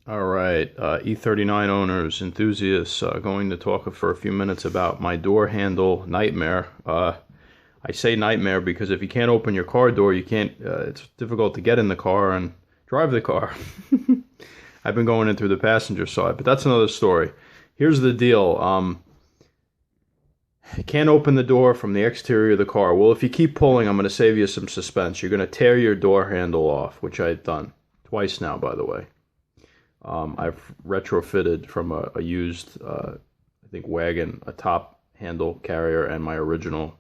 All right, e39 owners, enthusiasts, going to talk for a few minutes about my door handle nightmare. I say nightmare because if you can't open your car door, you can't. It's difficult to get in the car and drive the car. I've been going in through the passenger side, but that's another story. Here's the deal. You can't open the door from the exterior of the car. Well, if you keep pulling, I'm going to save you some suspense. You're going to tear your door handle off, which I've done twice now, by the way. I've retrofitted from a used, I think, wagon, a top handle carrier, and my original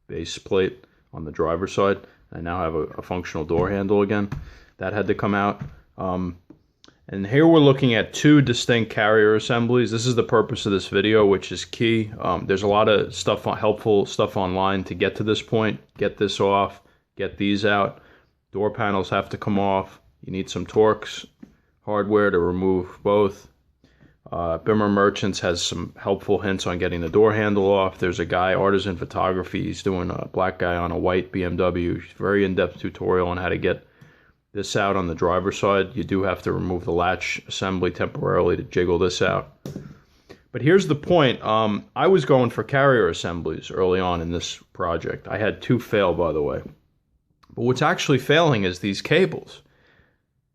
base plate on the driver's side. I now have a functional door handle again. That had to come out. And here we're looking at two distinct carrier assemblies. This is the purpose of this video, which is key. There's a lot of stuff, helpful stuff online to get to this point. Get this off, get these out. Door panels have to come off. You need some Torx hardware to remove both. Bimmer Merchants has some helpful hints on getting the door handle off. There's a guy, Artisan Photography, he's doing a black guy on a white BMW. Very in-depth tutorial on how to get this out on the driver's side. You do have to remove the latch assembly temporarily to jiggle this out. But here's the point. I was going for carrier assemblies early on in this project. I had two fail, by the way. But what's actually failing is these cables,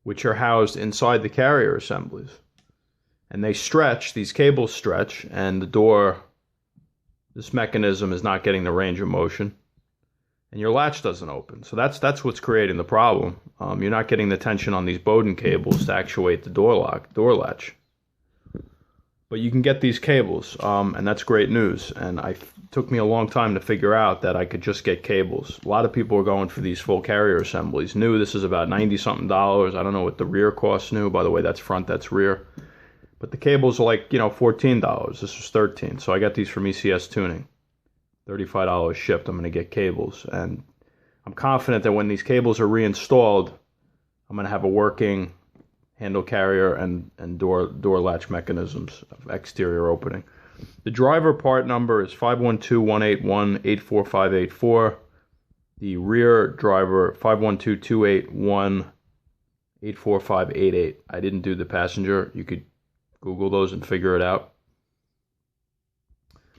which are housed inside the carrier assemblies. And they stretch, these cables stretch, and the door, this mechanism is not getting the range of motion, and your latch doesn't open. So that's what's creating the problem. You're not getting the tension on these Bowden cables to actuate the door latch. But you can get these cables, and that's great news. And it took me a long time to figure out that I could just get cables. A lot of people are going for these full carrier assemblies. New, this is about $90-something. I don't know what the rear costs new. By the way, that's front, that's rear. But the cables are like, $14. This was $13. So I got these from ECS Tuning. $35 shipped. I'm going to get cables. And I'm confident that when these cables are reinstalled, I'm going to have a working handle carrier and door latch mechanisms of exterior opening. The driver part number is 512-181-84584. The rear driver 512-281-84588. I didn't do the passenger. You could Google those and figure it out.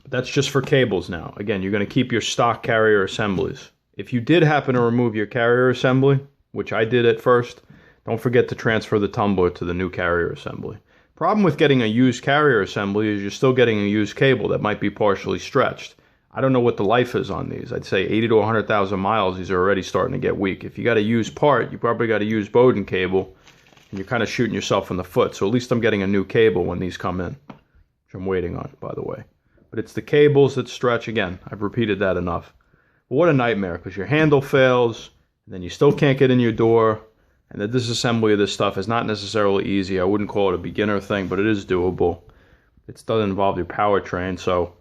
But that's just for cables now. Again, you're going to keep your stock carrier assemblies. If you did happen to remove your carrier assembly, which I did at first, don't forget to transfer the tumbler to the new carrier assembly. Problem with getting a used carrier assembly is you're still getting a used cable that might be partially stretched. I don't know what the life is on these. I'd say 80 to 100,000 miles, these are already starting to get weak. If you got a used part, you probably got a used Bowden cable, and you're kind of shooting yourself in the foot. So at least I'm getting a new cable when these come in, which I'm waiting on, by the way. But it's the cables that stretch. Again, I've repeated that enough. But what a nightmare, because your handle fails, and then you still can't get in your door. And the disassembly of this stuff is not necessarily easy. I wouldn't call it a beginner thing, but it is doable. It doesn't involve your powertrain, so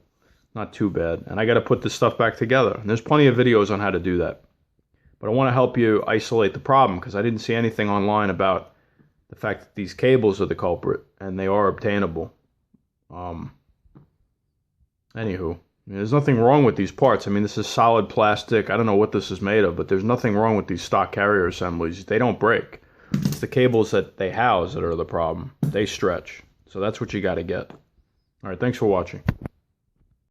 not too bad. And I got to put this stuff back together. And there's plenty of videos on how to do that. But I want to help you isolate the problem, because I didn't see anything online about the fact that these cables are the culprit, and they are obtainable. Anywho, there's nothing wrong with these parts. I mean, this is solid plastic. I don't know what this is made of, but there's nothing wrong with these stock carrier assemblies. They don't break. It's the cables that they house that are the problem. They stretch. So that's what you got to get. All right, thanks for watching.